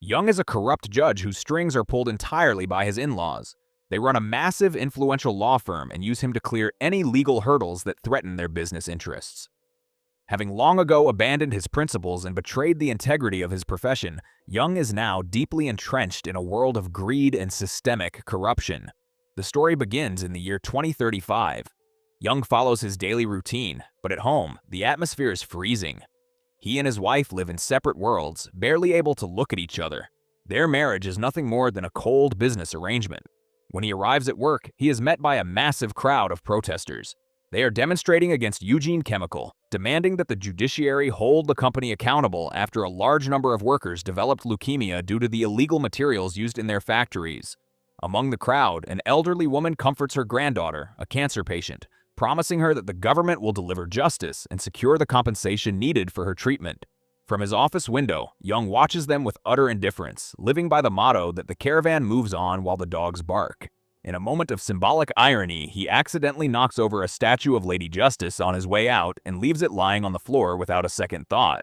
Young is a corrupt judge whose strings are pulled entirely by his in-laws. They run a massive, influential law firm and use him to clear any legal hurdles that threaten their business interests. Having long ago abandoned his principles and betrayed the integrity of his profession, Young is now deeply entrenched in a world of greed and systemic corruption. The story begins in the year 2035. Young follows his daily routine, but at home, the atmosphere is freezing. He and his wife live in separate worlds, barely able to look at each other. Their marriage is nothing more than a cold business arrangement. When he arrives at work, he is met by a massive crowd of protesters. They are demonstrating against Eugene Chemical, demanding that the judiciary hold the company accountable after a large number of workers developed leukemia due to the illegal materials used in their factories. Among the crowd, an elderly woman comforts her granddaughter, a cancer patient, promising her that the government will deliver justice and secure the compensation needed for her treatment. From his office window, Young watches them with utter indifference, living by the motto that the caravan moves on while the dogs bark. In a moment of symbolic irony, he accidentally knocks over a statue of Lady Justice on his way out and leaves it lying on the floor without a second thought.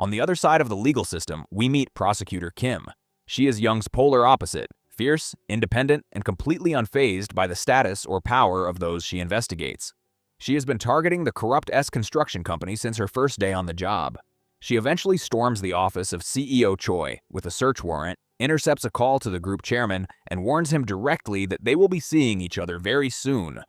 On the other side of the legal system, we meet Prosecutor Kim. She is Young's polar opposite, fierce, independent, and completely unfazed by the status or power of those she investigates. She has been targeting the corrupt S construction company since her first day on the job. She eventually storms the office of CEO Choi with a search warrant, intercepts a call to the group chairman, and warns him directly that they will be seeing each other very soon.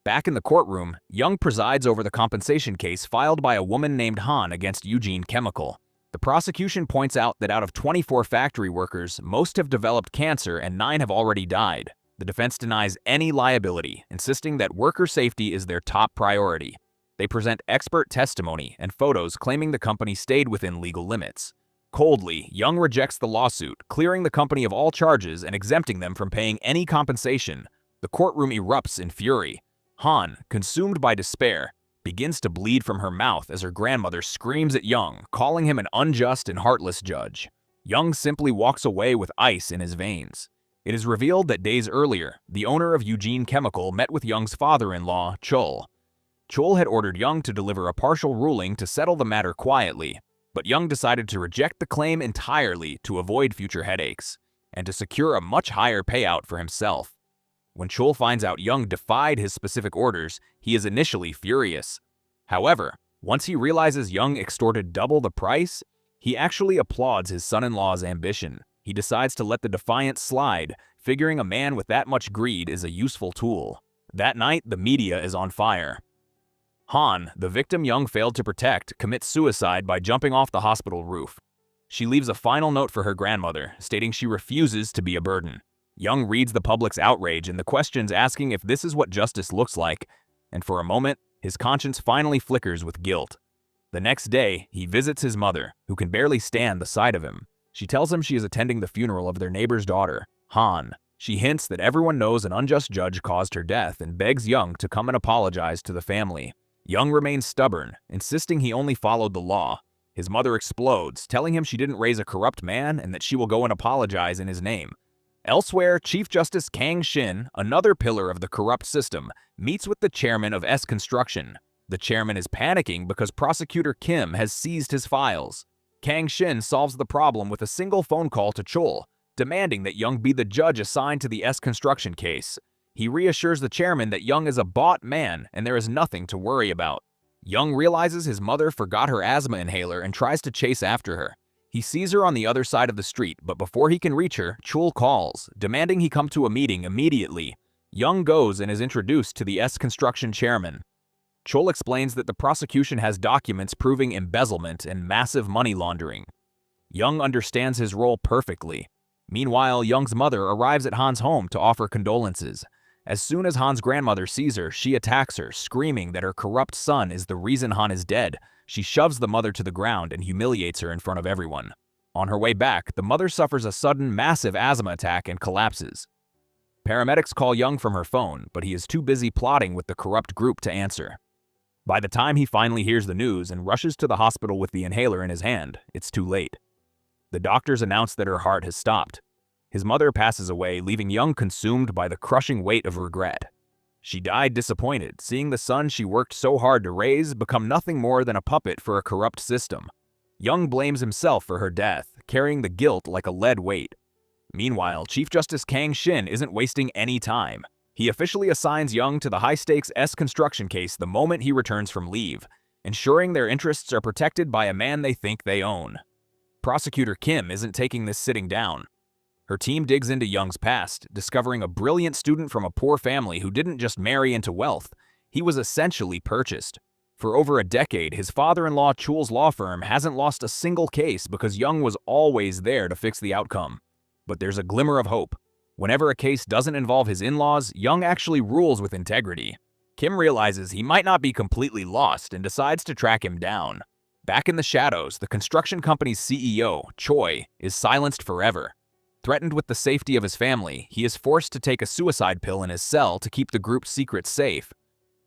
Back in the courtroom, Young presides over the compensation case filed by a woman named Han against Eugene Chemical. The prosecution points out that out of 24 factory workers, most have developed cancer and 9 have already died. The defense denies any liability, insisting that worker safety is their top priority. They present expert testimony and photos claiming the company stayed within legal limits. Coldly, Young rejects the lawsuit, clearing the company of all charges and exempting them from paying any compensation. The courtroom erupts in fury. Han, consumed by despair, begins to bleed from her mouth as her grandmother screams at Young, calling him an unjust and heartless judge. Young simply walks away with ice in his veins. It is revealed that days earlier, the owner of Eugene Chemical met with Young's father-in-law, Chul. Chul had ordered Young to deliver a partial ruling to settle the matter quietly, but Young decided to reject the claim entirely to avoid future headaches, and to secure a much higher payout for himself. When Chul finds out Young defied his specific orders, he is initially furious. However, once he realizes Young extorted double the price, he actually applauds his son-in-law's ambition. He decides to let the defiance slide, figuring a man with that much greed is a useful tool. That night, the media is on fire. Han, the victim Young failed to protect, commits suicide by jumping off the hospital roof. She leaves a final note for her grandmother, stating she refuses to be a burden. Young reads the public's outrage and the questions asking if this is what justice looks like, and for a moment, his conscience finally flickers with guilt. The next day, he visits his mother, who can barely stand the sight of him. She tells him she is attending the funeral of their neighbor's daughter, Han. She hints that everyone knows an unjust judge caused her death and begs Young to come and apologize to the family. Young remains stubborn, insisting he only followed the law. His mother explodes, telling him she didn't raise a corrupt man and that she will go and apologize in his name. Elsewhere, Chief Justice Kang Shin, another pillar of the corrupt system, meets with the chairman of S Construction. The chairman is panicking because Prosecutor Kim has seized his files. Kang Shin solves the problem with a single phone call to Chul, demanding that Young be the judge assigned to the S Construction case. He reassures the chairman that Young is a bought man and there is nothing to worry about. Young realizes his mother forgot her asthma inhaler and tries to chase after her. He sees her on the other side of the street, but before he can reach her, Chul calls, demanding he come to a meeting immediately. Young goes and is introduced to the S Construction chairman. Chul explains that the prosecution has documents proving embezzlement and massive money laundering. Young understands his role perfectly. Meanwhile, Young's mother arrives at Han's home to offer condolences. As soon as Han's grandmother sees her, she attacks her, screaming that her corrupt son is the reason Han is dead. She shoves the mother to the ground and humiliates her in front of everyone. On her way back, the mother suffers a sudden, massive asthma attack and collapses. Paramedics call Young from her phone, but he is too busy plotting with the corrupt group to answer. By the time he finally hears the news and rushes to the hospital with the inhaler in his hand, it's too late. The doctors announce that her heart has stopped. His mother passes away, leaving Young consumed by the crushing weight of regret. She died disappointed, seeing the son she worked so hard to raise become nothing more than a puppet for a corrupt system. Young blames himself for her death, carrying the guilt like a lead weight. Meanwhile, Chief Justice Kang Shin isn't wasting any time. He officially assigns Young to the high-stakes construction case the moment he returns from leave, ensuring their interests are protected by a man they think they own. Prosecutor Kim isn't taking this sitting down. Her team digs into Young's past, discovering a brilliant student from a poor family who didn't just marry into wealth, he was essentially purchased. For over a decade, his father-in-law Chul's law firm hasn't lost a single case because Young was always there to fix the outcome. But there's a glimmer of hope. Whenever a case doesn't involve his in-laws, Young actually rules with integrity. Kim realizes he might not be completely lost and decides to track him down. Back in the shadows, the construction company's CEO, Choi, is silenced forever. Threatened with the safety of his family, he is forced to take a suicide pill in his cell to keep the group's secrets safe.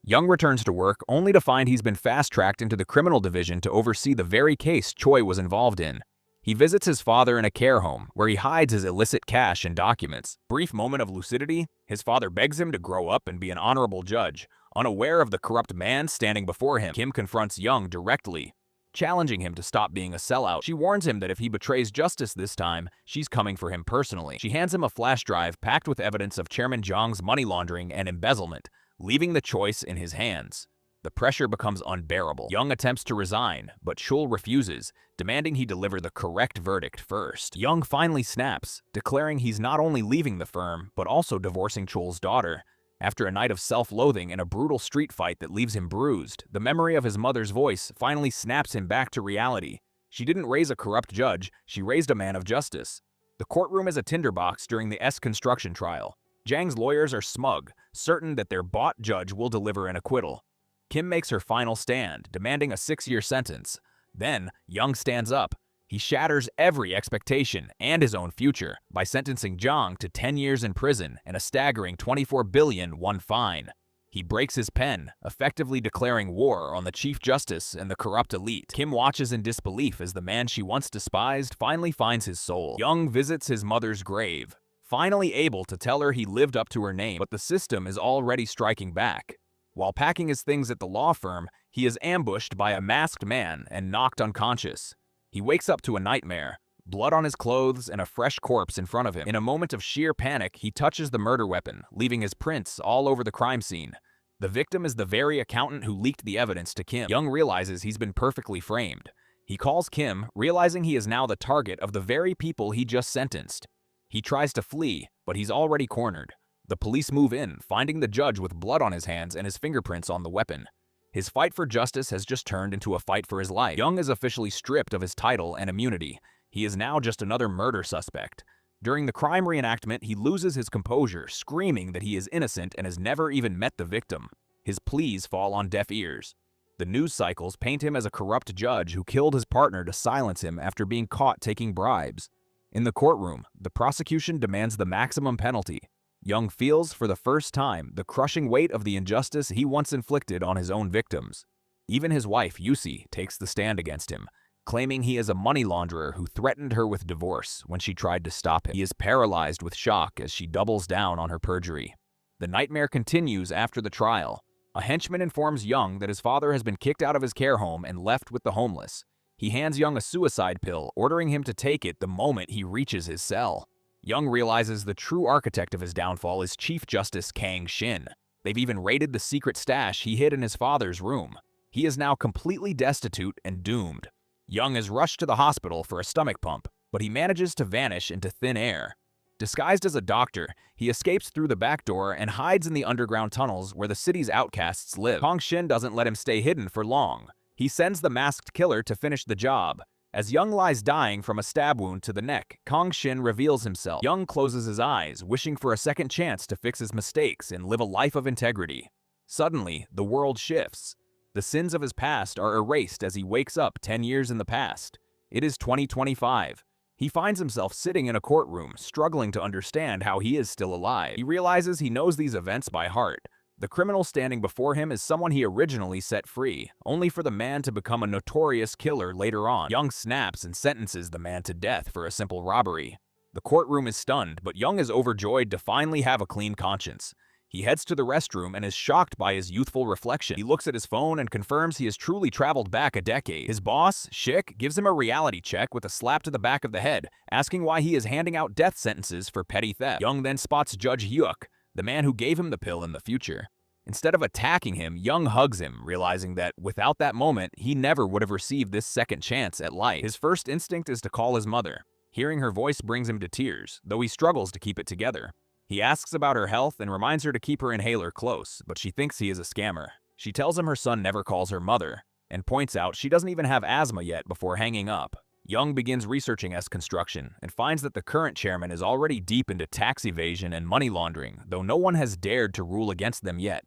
Young returns to work only to find he's been fast-tracked into the criminal division to oversee the very case Choi was involved in. He visits his father in a care home, where he hides his illicit cash and documents. Brief moment of lucidity, his father begs him to grow up and be an honorable judge. Unaware of the corrupt man standing before him, Kim confronts Young directly, challenging him to stop being a sellout. She warns him that if he betrays justice this time, she's coming for him personally. She hands him a flash drive packed with evidence of Chairman Zhang's money laundering and embezzlement, leaving the choice in his hands. The pressure becomes unbearable. Young attempts to resign, but Chul refuses, demanding he deliver the correct verdict first. Young finally snaps, declaring he's not only leaving the firm, but also divorcing Chul's daughter. After a night of self-loathing and a brutal street fight that leaves him bruised, the memory of his mother's voice finally snaps him back to reality. She didn't raise a corrupt judge, she raised a man of justice. The courtroom is a tinderbox during the construction trial. Zhang's lawyers are smug, certain that their bought judge will deliver an acquittal. Kim makes her final stand, demanding a 6-year sentence. Then, Young stands up. He shatters every expectation and his own future by sentencing Zhang to 10 years in prison and a staggering $24 billion fine. He breaks his pen, effectively declaring war on the Chief Justice and the corrupt elite. Kim watches in disbelief as the man she once despised finally finds his soul. Young visits his mother's grave, finally able to tell her he lived up to her name, but the system is already striking back. While packing his things at the law firm, he is ambushed by a masked man and knocked unconscious. He wakes up to a nightmare, blood on his clothes and a fresh corpse in front of him. In a moment of sheer panic, he touches the murder weapon, leaving his prints all over the crime scene. The victim is the very accountant who leaked the evidence to Kim. Young realizes he's been perfectly framed. He calls Kim, realizing he is now the target of the very people he just sentenced. He tries to flee, but he's already cornered. The police move in, finding the judge with blood on his hands and his fingerprints on the weapon. His fight for justice has just turned into a fight for his life. Young is officially stripped of his title and immunity. He is now just another murder suspect. During the crime reenactment, he loses his composure, screaming that he is innocent and has never even met the victim. His pleas fall on deaf ears. The news cycles paint him as a corrupt judge who killed his partner to silence him after being caught taking bribes. In the courtroom, the prosecution demands the maximum penalty. Young feels, for the first time, the crushing weight of the injustice he once inflicted on his own victims. Even his wife, Yusi, takes the stand against him, claiming he is a money launderer who threatened her with divorce when she tried to stop him. He is paralyzed with shock as she doubles down on her perjury. The nightmare continues after the trial. A henchman informs Young that his father has been kicked out of his care home and left with the homeless. He hands Young a suicide pill, ordering him to take it the moment he reaches his cell. Young realizes the true architect of his downfall is Chief Justice Kang Shin. They've even raided the secret stash he hid in his father's room. He is now completely destitute and doomed. Young is rushed to the hospital for a stomach pump, but he manages to vanish into thin air. Disguised as a doctor, he escapes through the back door and hides in the underground tunnels where the city's outcasts live. Kang Shin doesn't let him stay hidden for long. He sends the masked killer to finish the job. As Young lies dying from a stab wound to the neck, Kang Shin reveals himself. Young closes his eyes, wishing for a second chance to fix his mistakes and live a life of integrity. Suddenly, the world shifts. The sins of his past are erased as he wakes up 10 years in the past. It is 2025. He finds himself sitting in a courtroom, struggling to understand how he is still alive. He realizes he knows these events by heart. The criminal standing before him is someone he originally set free, only for the man to become a notorious killer later on. Young snaps and sentences the man to death for a simple robbery. The courtroom is stunned, but Young is overjoyed to finally have a clean conscience. He heads to the restroom and is shocked by his youthful reflection. He looks at his phone and confirms he has truly traveled back a decade. His boss, Schick, gives him a reality check with a slap to the back of the head, asking why he is handing out death sentences for petty theft. Young then spots Judge Hyuk, the man who gave him the pill in the future. Instead of attacking him, Young hugs him, realizing that without that moment, he never would have received this second chance at life. His first instinct is to call his mother. Hearing her voice brings him to tears, though he struggles to keep it together. He asks about her health and reminds her to keep her inhaler close, but she thinks he is a scammer. She tells him her son never calls her mother, and points out she doesn't even have asthma yet before hanging up. Young begins researching S construction and finds that the current chairman is already deep into tax evasion and money laundering, though no one has dared to rule against them yet.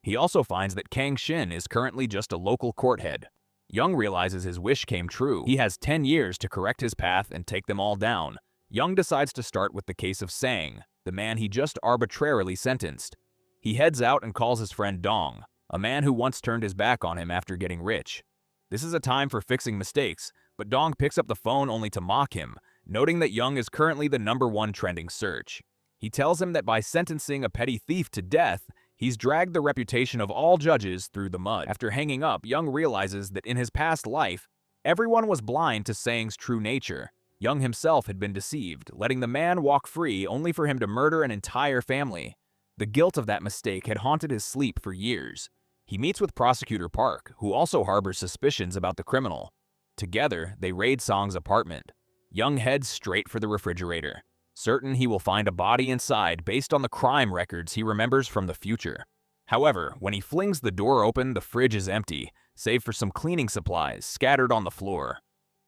He also finds that Kang Shin is currently just a local court head. Young realizes his wish came true. He has 10 years to correct his path and take them all down. Young decides to start with the case of Sang, the man he just arbitrarily sentenced. He heads out and calls his friend Dong, a man who once turned his back on him after getting rich. This is a time for fixing mistakes, but Dong picks up the phone only to mock him, noting that Young is currently the #1 trending search. He tells him that by sentencing a petty thief to death, he's dragged the reputation of all judges through the mud. After hanging up, Young realizes that in his past life, everyone was blind to Sang's true nature. Young himself had been deceived, letting the man walk free only for him to murder an entire family. The guilt of that mistake had haunted his sleep for years. He meets with Prosecutor Park, who also harbors suspicions about the criminal. Together, they raid Sang's apartment. Young heads straight for the refrigerator, certain he will find a body inside based on the crime records he remembers from the future. However, when he flings the door open, the fridge is empty, save for some cleaning supplies scattered on the floor.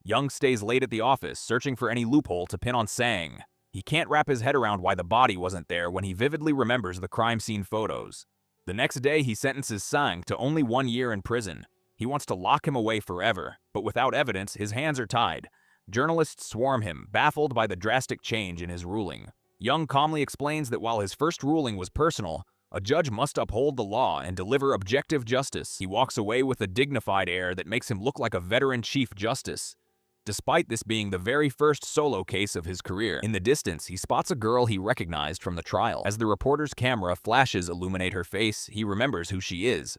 Young stays late at the office, searching for any loophole to pin on Sang. He can't wrap his head around why the body wasn't there when he vividly remembers the crime scene photos. The next day, he sentences Sang to only 1 year in prison. He wants to lock him away forever, but without evidence, his hands are tied. Journalists swarm him, baffled by the drastic change in his ruling. Young calmly explains that while his first ruling was personal, a judge must uphold the law and deliver objective justice. He walks away with a dignified air that makes him look like a veteran Chief Justice. Despite this being the very first solo case of his career, in the distance he spots a girl he recognized from the trial. As the reporter's camera flashes illuminate her face, he remembers who she is.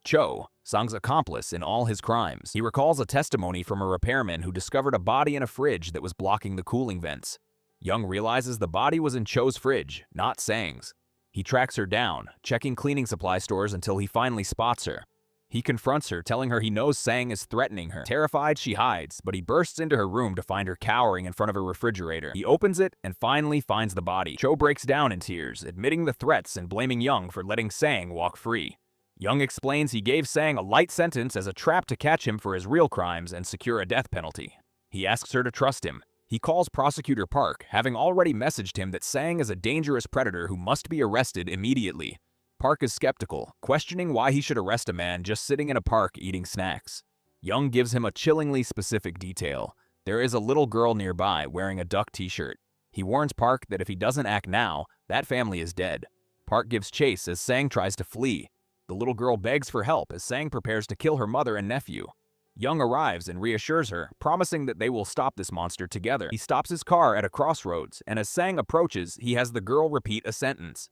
Cho, Sang's accomplice in all his crimes. He recalls a testimony from a repairman who discovered a body in a fridge that was blocking the cooling vents. Young realizes the body was in Cho's fridge, not Sang's. He tracks her down, checking cleaning supply stores until he finally spots her. He confronts her, telling her he knows Sang is threatening her. Terrified, she hides, but he bursts into her room to find her cowering in front of a refrigerator. He opens it and finally finds the body. Cho breaks down in tears, admitting the threats and blaming Young for letting Sang walk free. Young explains he gave Sang a light sentence as a trap to catch him for his real crimes and secure a death penalty. He asks her to trust him. He calls Prosecutor Park, having already messaged him that Sang is a dangerous predator who must be arrested immediately. Park is skeptical, questioning why he should arrest a man just sitting in a park eating snacks. Young gives him a chillingly specific detail. There is a little girl nearby wearing a duck t-shirt. He warns Park that if he doesn't act now, that family is dead. Park gives chase as Sang tries to flee. The little girl begs for help as Sang prepares to kill her mother and nephew. Young arrives and reassures her, promising that they will stop this monster together. He stops his car at a crossroads, and as Sang approaches, he has the girl repeat a sentence.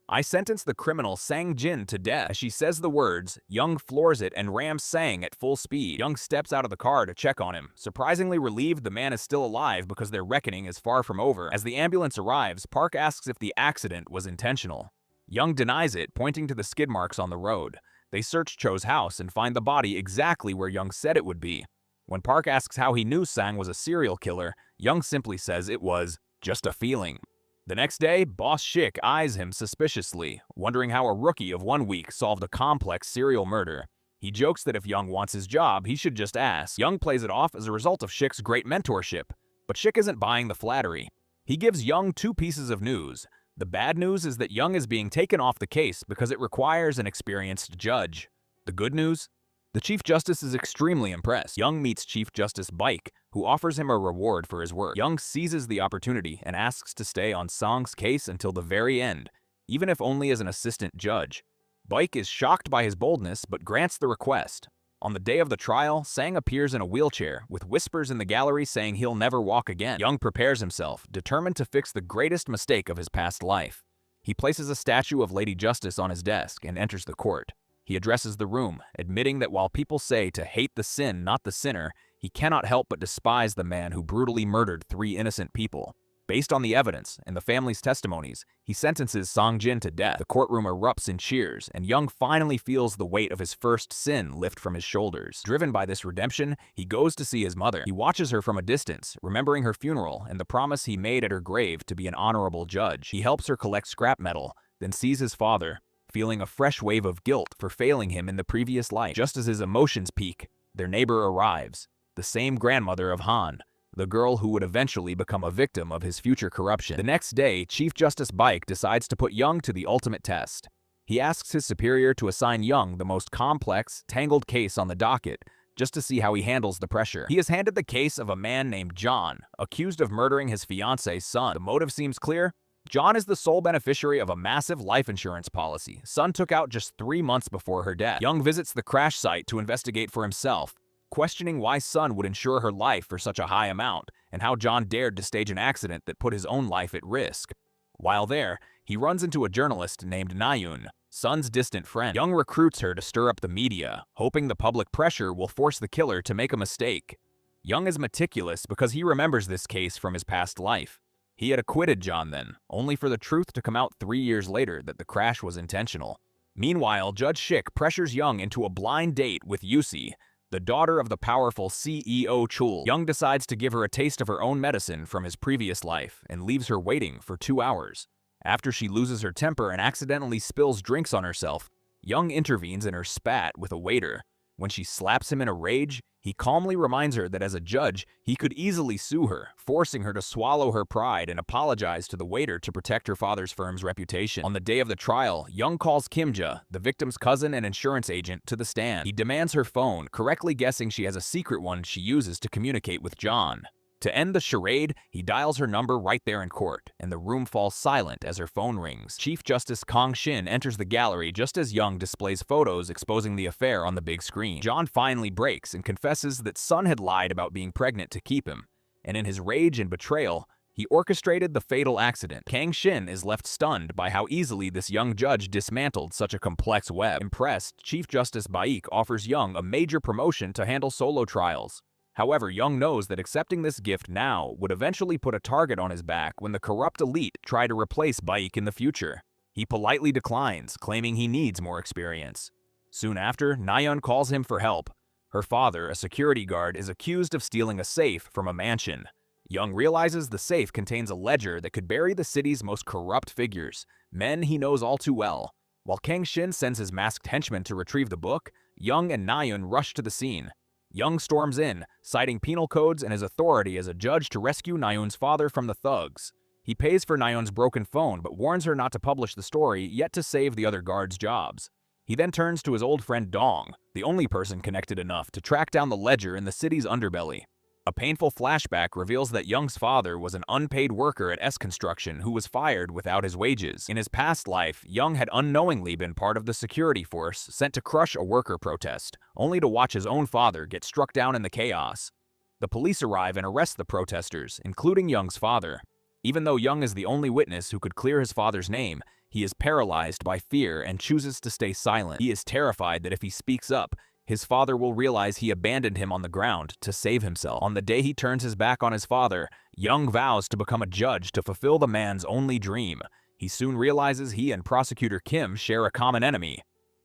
"I sentence the criminal Sang Jin to death." As she says the words, Young floors it and rams Sang at full speed. Young steps out of the car to check on him, surprisingly relieved the man is still alive because their reckoning is far from over. As the ambulance arrives, Park asks if the accident was intentional. Young denies it, pointing to the skid marks on the road. They search Cho's house and find the body exactly where Young said it would be. When Park asks how he knew Sang was a serial killer, Young simply says it was just a feeling. The next day, Boss Schick eyes him suspiciously, wondering how a rookie of 1 week solved a complex serial murder. He jokes that if Young wants his job, he should just ask. Young plays it off as a result of Schick's great mentorship, but Schick isn't buying the flattery. He gives Young 2 pieces of news. The bad news is that Young is being taken off the case because it requires an experienced judge. The good news? The Chief Justice is extremely impressed. Young meets Chief Justice Baik, who offers him a reward for his work. Young seizes the opportunity and asks to stay on Sang's case until the very end, even if only as an assistant judge. Baik is shocked by his boldness but grants the request. On the day of the trial, Sang appears in a wheelchair, with whispers in the gallery saying he'll never walk again. Young prepares himself, determined to fix the greatest mistake of his past life. He places a statue of Lady Justice on his desk and enters the court. He addresses the room, admitting that while people say to hate the sin, not the sinner, he cannot help but despise the man who brutally murdered 3 innocent people. Based on the evidence and the family's testimonies, he sentences Song Jin to death. The courtroom erupts in cheers, and Young finally feels the weight of his first sin lift from his shoulders. Driven by this redemption, he goes to see his mother. He watches her from a distance, remembering her funeral and the promise he made at her grave to be an honorable judge. He helps her collect scrap metal, then sees his father, feeling a fresh wave of guilt for failing him in the previous life. Just as his emotions peak, their neighbor arrives, the same grandmother of Han, the girl who would eventually become a victim of his future corruption. The next day, Chief Justice Baek decides to put Young to the ultimate test. He asks his superior to assign Young the most complex, tangled case on the docket, just to see how he handles the pressure. He is handed the case of a man named John, accused of murdering his fiance's son. The motive seems clear. John is the sole beneficiary of a massive life insurance policy Sun took out just 3 months before her death. Young visits the crash site to investigate for himself, questioning why Sun would insure her life for such a high amount, and how John dared to stage an accident that put his own life at risk. While there, he runs into a journalist named Nayun, Sun's distant friend. Young recruits her to stir up the media, hoping the public pressure will force the killer to make a mistake. Young is meticulous because he remembers this case from his past life. He had acquitted John then, only for the truth to come out 3 years later that the crash was intentional. Meanwhile, Judge Schick pressures Young into a blind date with Yusi, the daughter of the powerful CEO Chul. Young decides to give her a taste of her own medicine from his previous life and leaves her waiting for 2 hours. After she loses her temper and accidentally spills drinks on herself, Young intervenes in her spat with a waiter. When she slaps him in a rage, he calmly reminds her that as a judge, he could easily sue her, forcing her to swallow her pride and apologize to the waiter to protect her father's firm's reputation. On the day of the trial, Young calls Kimja, the victim's cousin and insurance agent, to the stand. He demands her phone, correctly guessing she has a secret one she uses to communicate with John. To end the charade, he dials her number right there in court, and the room falls silent as her phone rings. Chief Justice Kong Shin enters the gallery just as Young displays photos exposing the affair on the big screen. John finally breaks and confesses that Sun had lied about being pregnant to keep him, and in his rage and betrayal, he orchestrated the fatal accident. Kang Shin is left stunned by how easily this young judge dismantled such a complex web. Impressed, Chief Justice Baek offers Young a major promotion to handle solo trials. However, Young knows that accepting this gift now would eventually put a target on his back when the corrupt elite try to replace Baek in the future. He politely declines, claiming he needs more experience. Soon after, Nayun calls him for help. Her father, a security guard, is accused of stealing a safe from a mansion. Young realizes the safe contains a ledger that could bury the city's most corrupt figures, men he knows all too well. While Kang Shin sends his masked henchmen to retrieve the book, Young and Nayun rush to the scene. Young storms in, citing penal codes and his authority as a judge to rescue Nayun's father from the thugs. He pays for Nayun's broken phone but warns her not to publish the story, yet to save the other guards' jobs. He then turns to his old friend Dong, the only person connected enough to track down the ledger in the city's underbelly. A painful flashback reveals that Young's father was an unpaid worker at S Construction who was fired without his wages. In his past life, Young had unknowingly been part of the security force sent to crush a worker protest, only to watch his own father get struck down in the chaos. The police arrive and arrest the protesters, including Young's father. Even though Young is the only witness who could clear his father's name, he is paralyzed by fear and chooses to stay silent. He is terrified that if he speaks up, his father will realize he abandoned him on the ground to save himself. On the day he turns his back on his father, Young vows to become a judge to fulfill the man's only dream. He soon realizes he and prosecutor Kim share a common enemy,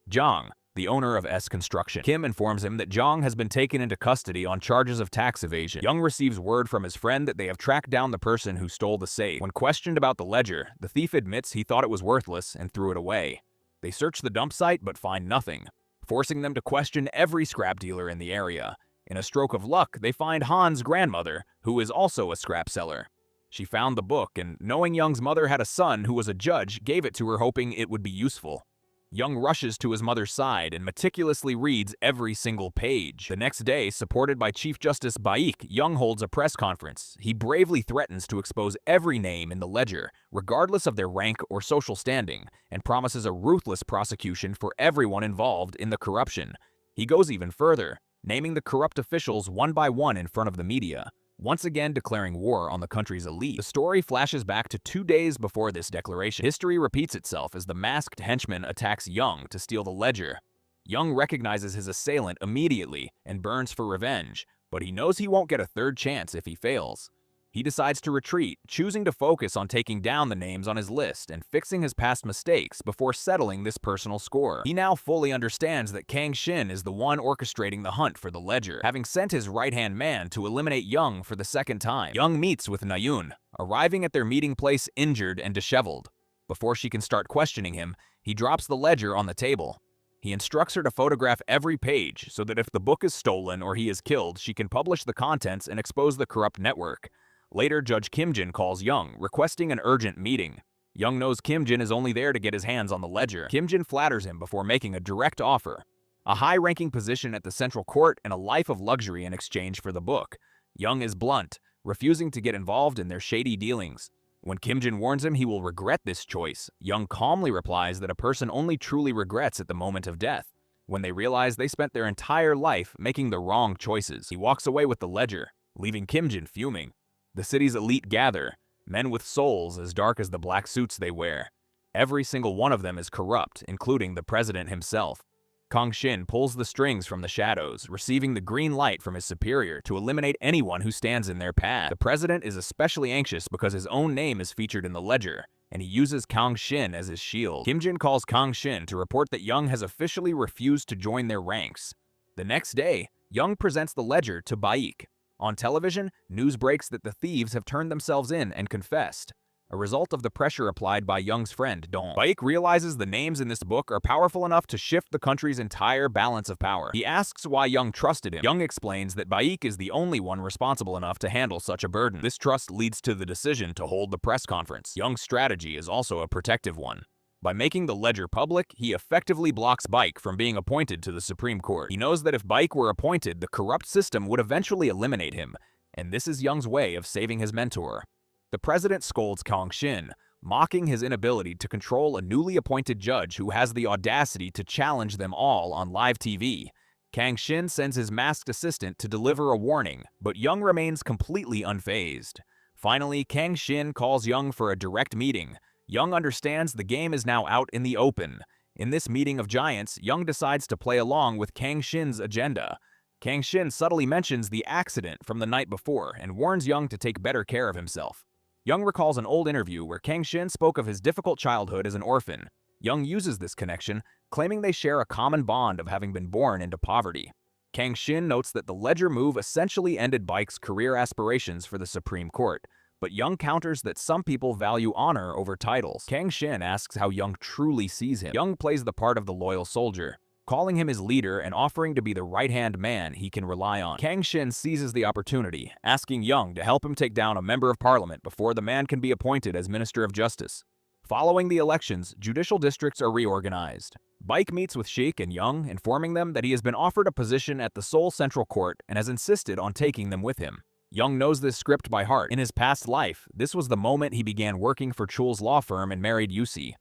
Jong, the owner of S Construction. Kim informs him that Jong has been taken into custody on charges of tax evasion. Young receives word from his friend that they have tracked down the person who stole the safe. When questioned about the ledger, the thief admits he thought it was worthless and threw it away. They search the dump site but find nothing, forcing them to question every scrap dealer in the area. In a stroke of luck, they find Han's grandmother, who is also a scrap seller. She found the book and, knowing Young's mother had a son who was a judge, gave it to her hoping it would be useful. Young rushes to his mother's side and meticulously reads every single page. The next day, supported by Chief Justice Baek, Young holds a press conference. He bravely threatens to expose every name in the ledger, regardless of their rank or social standing, and promises a ruthless prosecution for everyone involved in the corruption. He goes even further, naming the corrupt officials one by one in front of the media. once again declaring war on the country's elite. The story flashes back to 2 days before this declaration. History repeats itself as the masked henchman attacks Young to steal the ledger. Young recognizes his assailant immediately and burns for revenge, but he knows he won't get a third chance if he fails. He decides to retreat, choosing to focus on taking down the names on his list and fixing his past mistakes before settling this personal score. He now fully understands that Kang Shin is the one orchestrating the hunt for the ledger, having sent his right-hand man to eliminate Young for the second time. Young meets with Nayun, arriving at their meeting place injured and disheveled. Before she can start questioning him, he drops the ledger on the table. He instructs her to photograph every page so that if the book is stolen or he is killed, she can publish the contents and expose the corrupt network. Later, Judge Kim-jin calls Young, requesting an urgent meeting. Young knows Kim-jin is only there to get his hands on the ledger. Kim-jin flatters him before making a direct offer: a high-ranking position at the central court and a life of luxury in exchange for the book. Young is blunt, refusing to get involved in their shady dealings. When Kim-jin warns him he will regret this choice, Young calmly replies that a person only truly regrets at the moment of death, when they realize they spent their entire life making the wrong choices. He walks away with the ledger, leaving Kim-jin fuming. The city's elite gather, men with souls as dark as the black suits they wear. Every single one of them is corrupt, including the president himself. Kang Shin pulls the strings from the shadows, receiving the green light from his superior to eliminate anyone who stands in their path. The president is especially anxious because his own name is featured in the ledger, and he uses Kang Shin as his shield. Kim-jin calls Kang Shin to report that Young has officially refused to join their ranks. The next day, Young presents the ledger to Baek. On television, news breaks that the thieves have turned themselves in and confessed, a result of the pressure applied by Young's friend, Dong. Baek realizes the names in this book are powerful enough to shift the country's entire balance of power. He asks why Young trusted him. Young explains that Baek is the only one responsible enough to handle such a burden. This trust leads to the decision to hold the press conference. Young's strategy is also a protective one. By making the ledger public, he effectively blocks Baek from being appointed to the Supreme Court. He knows that if Baek were appointed, the corrupt system would eventually eliminate him, and this is Young's way of saving his mentor. The president scolds Kang Shin, mocking his inability to control a newly appointed judge who has the audacity to challenge them all on live TV. Kang Shin sends his masked assistant to deliver a warning, but Young remains completely unfazed. Finally, Kang Shin calls Young for a direct meeting. Young understands the game is now out in the open. In this meeting of giants, Young decides to play along with Kang Shin's agenda. Kang Shin subtly mentions the accident from the night before and warns Young to take better care of himself. Young recalls an old interview where Kang Shin spoke of his difficult childhood as an orphan. Young uses this connection, claiming they share a common bond of having been born into poverty. Kang Shin notes that the ledger move essentially ended Baek's career aspirations for the Supreme Court, but Young counters that some people value honor over titles. Kang Shin asks how Young truly sees him. Young plays the part of the loyal soldier, calling him his leader and offering to be the right-hand man he can rely on. Kang Shin seizes the opportunity, asking Young to help him take down a member of parliament before the man can be appointed as Minister of Justice. Following the elections, judicial districts are reorganized. Baek meets with Sheik and Young, informing them that he has been offered a position at the Seoul Central Court and has insisted on taking them with him. Young knows this script by heart. In his past life, this was the moment he began working for Chul's law firm and married Yusi.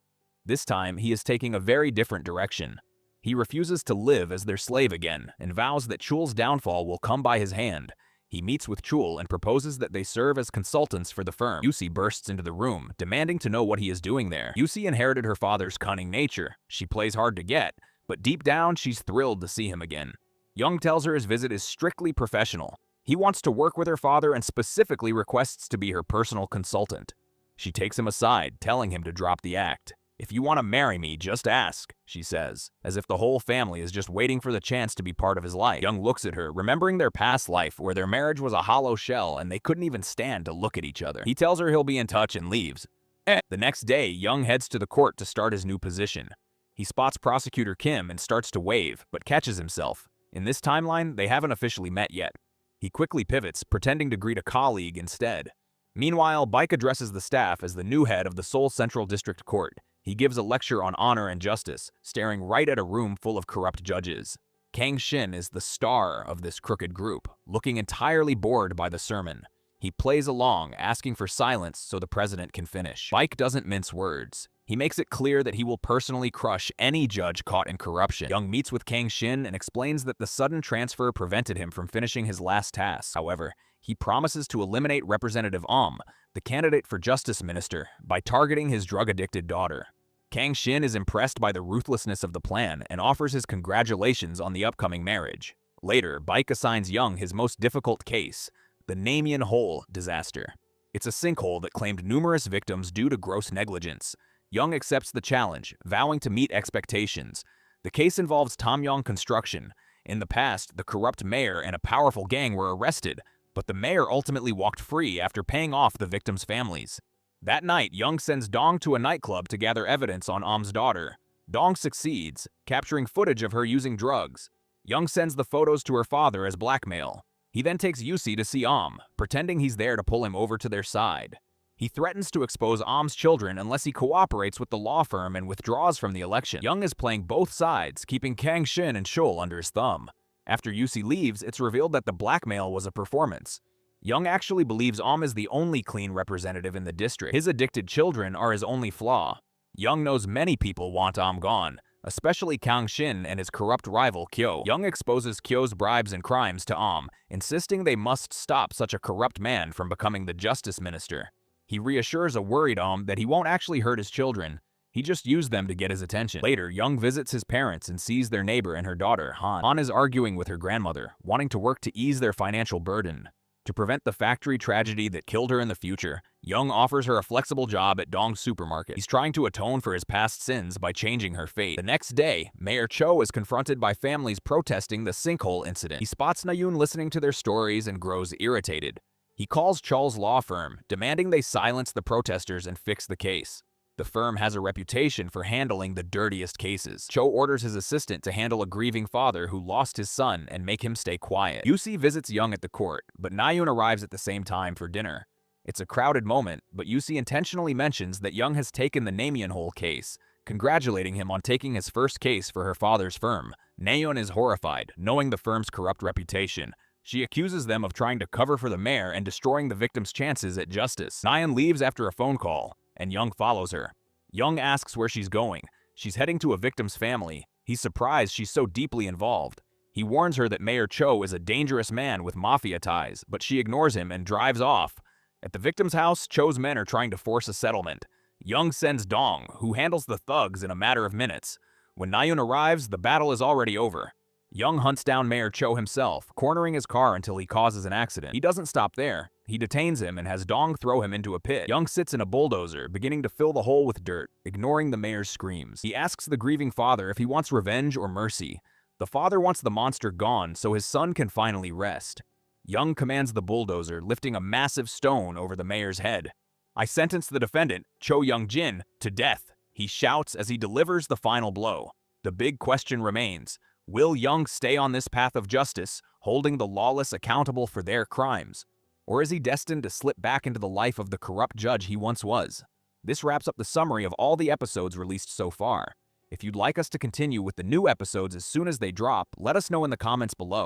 This time, he is taking a very different direction. He refuses to live as their slave again and vows that Chul's downfall will come by his hand. He meets with Chul and proposes that they serve as consultants for the firm. Yusi bursts into the room, demanding to know what he is doing there. Yusi inherited her father's cunning nature. She plays hard to get, but deep down, she's thrilled to see him again. Young tells her his visit is strictly professional. He wants to work with her father and specifically requests to be her personal consultant. She takes him aside, telling him to drop the act. "If you want to marry me, just ask," she says, as if the whole family is just waiting for the chance to be part of his life. Young looks at her, remembering their past life where their marriage was a hollow shell and they couldn't even stand to look at each other. He tells her he'll be in touch and leaves. The next day, Young heads to the court to start his new position. He spots Prosecutor Kim and starts to wave, but catches himself. In this timeline, they haven't officially met yet. He quickly pivots, pretending to greet a colleague instead. Meanwhile, Baek addresses the staff as the new head of the Seoul Central District Court. He gives a lecture on honor and justice, staring right at a room full of corrupt judges. Kang Shin is the star of this crooked group, looking entirely bored by the sermon. He plays along, asking for silence so the president can finish. Baek doesn't mince words. He makes it clear that he will personally crush any judge caught in corruption. Young meets with Kang Shin and explains that the sudden transfer prevented him from finishing his last task. However, He promises to eliminate Representative the candidate for justice minister, by targeting his drug-addicted daughter. Kang Shin is impressed by the ruthlessness of the plan and offers his congratulations on the upcoming marriage. Later, Baek assigns Young his most difficult case, the Namian Hole disaster. It's a sinkhole that claimed numerous victims due to gross negligence. Young accepts the challenge, vowing to meet expectations. The case involves Tamyong Construction. In the past, the corrupt mayor and a powerful gang were arrested, but the mayor ultimately walked free after paying off the victims' families. That night, Young sends Dong to a nightclub to gather evidence on Am's daughter. Dong succeeds, capturing footage of her using drugs. Young sends the photos to her father as blackmail. He then takes Yusi to see pretending he's there to pull him over to their side. He threatens to expose Am's children unless he cooperates with the law firm and withdraws from the election. Young is playing both sides, keeping Kang Shin and Shul under his thumb. After Yusi leaves, it's revealed that the blackmail was a performance. Young actually believes is the only clean representative in the district. His addicted children are his only flaw. Young knows many people want gone, especially Kang Shin and his corrupt rival Kyo. Young exposes Kyo's bribes and crimes to insisting they must stop such a corrupt man from becoming the justice minister. He reassures a worried that he won't actually hurt his children. He just used them to get his attention. Later, Young visits his parents and sees their neighbor and her daughter, Han. Han is arguing with her grandmother, wanting to work to ease their financial burden. To prevent the factory tragedy that killed her in the future, Young offers her a flexible job at Dong's supermarket. He's trying to atone for his past sins by changing her fate. The next day, Mayor Cho is confronted by families protesting the sinkhole incident. He spots Na-yoon listening to their stories and grows irritated. He calls Cho's law firm, demanding they silence the protesters and fix the case. The firm has a reputation for handling the dirtiest cases. Cho orders his assistant to handle a grieving father who lost his son and make him stay quiet. Yusi visits Young at the court, but Na-yoon arrives at the same time for dinner. It's a crowded moment, but Yusi intentionally mentions that Young has taken the Namian Hole case, congratulating him on taking his first case for her father's firm. Na-yoon is horrified, knowing the firm's corrupt reputation. She accuses them of trying to cover for the mayor and destroying the victim's chances at justice. Na-yoon leaves after a phone call, and Young follows her. Young asks where she's going. She's heading to a victim's family. He's surprised she's so deeply involved. He warns her that Mayor Cho is a dangerous man with mafia ties, but she ignores him and drives off. At the victim's house, Cho's men are trying to force a settlement. Young sends Dong, who handles the thugs in a matter of minutes. When Na-yoon arrives, the battle is already over. Young hunts down Mayor Cho himself, cornering his car until he causes an accident. He doesn't stop there. He detains him and has Dong throw him into a pit. Young sits in a bulldozer, beginning to fill the hole with dirt, ignoring the mayor's screams. He asks the grieving father if he wants revenge or mercy. The father wants the monster gone so his son can finally rest. Young commands the bulldozer, lifting a massive stone over the mayor's head. "I sentence the defendant, Cho Young-jin, to death," he shouts as he delivers the final blow. The big question remains. Will Young stay on this path of justice, holding the lawless accountable for their crimes? Or is he destined to slip back into the life of the corrupt judge he once was? This wraps up the summary of all the episodes released so far. If you'd like us to continue with the new episodes as soon as they drop, let us know in the comments below.